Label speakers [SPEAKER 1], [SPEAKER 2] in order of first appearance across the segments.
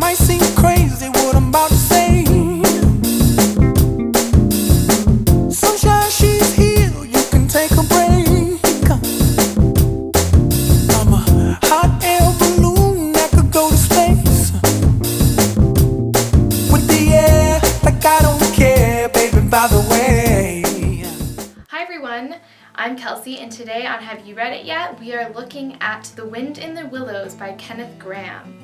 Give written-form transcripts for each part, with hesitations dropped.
[SPEAKER 1] might seem crazy what I'm about to say. Sunshine, she's here, you can take a break. I'm a hot air balloon that could go to space with the air, like I don't care, baby, by the way.
[SPEAKER 2] Hi everyone, I'm Kelsey, and today on Have You Read It Yet? We are looking at The Wind in the Willows by Kenneth Grahame.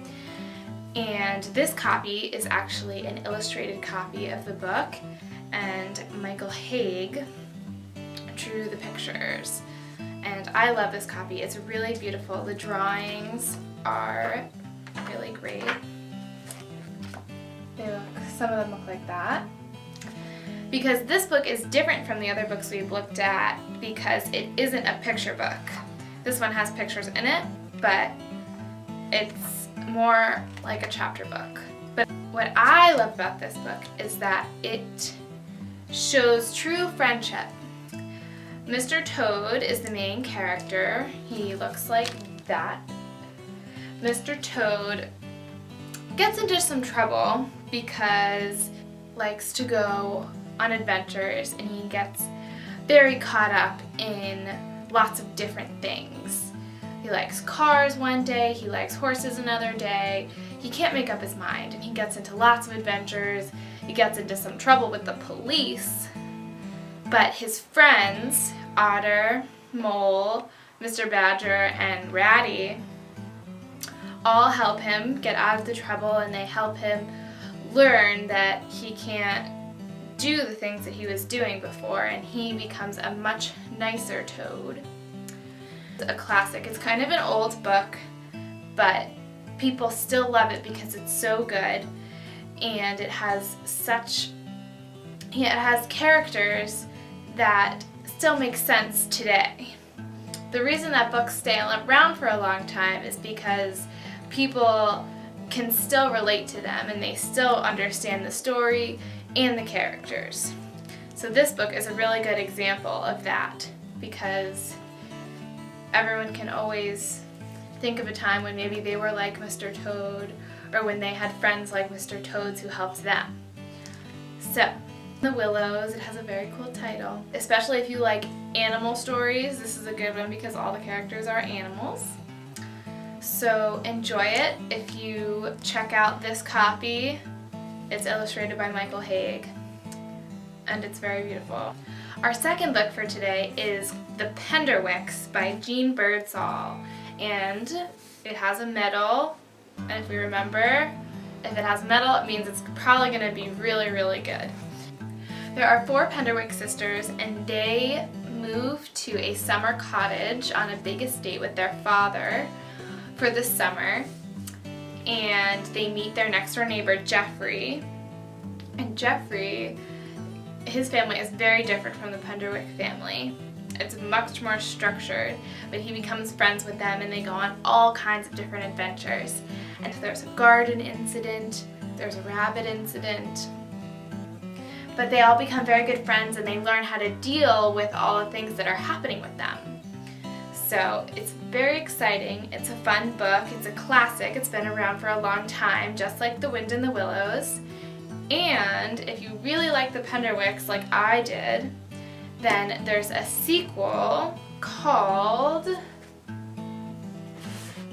[SPEAKER 2] And this copy is actually an illustrated copy of the book, and Michael Haig drew the pictures. And I love this copy. It's really beautiful. The drawings are really great. Some of them look like that. Because this book is different from the other books we've looked at because it isn't a picture book. This one has pictures in it, but it's more like a chapter book. But what I love about this book is that it shows true friendship. Mr. Toad is the main character. He looks like that. Mr. Toad gets into some trouble because he likes to go on adventures, and he gets very caught up in lots of different things. He likes cars one day, he likes horses another day. He can't make up his mind, and he gets into lots of adventures. He gets into some trouble with the police, but his friends, Otter, Mole, Mr. Badger, and Ratty, all help him get out of the trouble, and they help him learn that he can't do the things that he was doing before, and he becomes a much nicer Toad. It's a classic. It's kind of an old book, but people still love it because it's so good, and it has characters that still make sense today. The reason that books stay around for a long time is because people can still relate to them, and they still understand the story and the characters. So this book is a really good example of that, because everyone can always think of a time when maybe they were like Mr. Toad, or when they had friends like Mr. Toads who helped them. So, The Willows, it has a very cool title. Especially if you like animal stories, this is a good one because all the characters are animals. So enjoy it. If you check out this copy, it's illustrated by Michael Haig, and it's very beautiful. Our second book for today is The Penderwicks by Jean Birdsall, and it has a medal, and if we remember, if it has a medal, it means it's probably going to be really, really good. There are 4 Penderwick sisters, and they move to a summer cottage on a big estate with their father for the summer, and they meet their next door neighbor Geoffrey. And Geoffrey, his family is very different from the Penderwick family. It's much more structured, but he becomes friends with them, and they go on all kinds of different adventures. And there's a garden incident, there's a rabbit incident, but they all become very good friends, and they learn how to deal with all the things that are happening with them. So it's very exciting. It's a fun book. It's a classic. It's been around for a long time, just like The Wind in the Willows. And if you really like the Penderwicks like I did, then there's a sequel called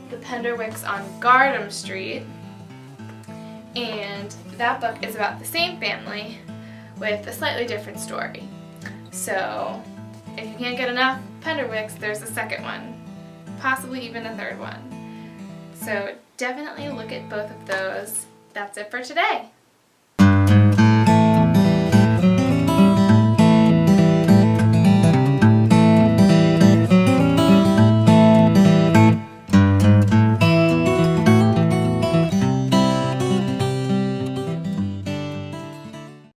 [SPEAKER 2] The Penderwicks on Gardam Street. And that book is about the same family with a slightly different story. So if you can't get enough Penderwicks, there's a second one, possibly even a third one. So definitely look at both of those. That's it for today.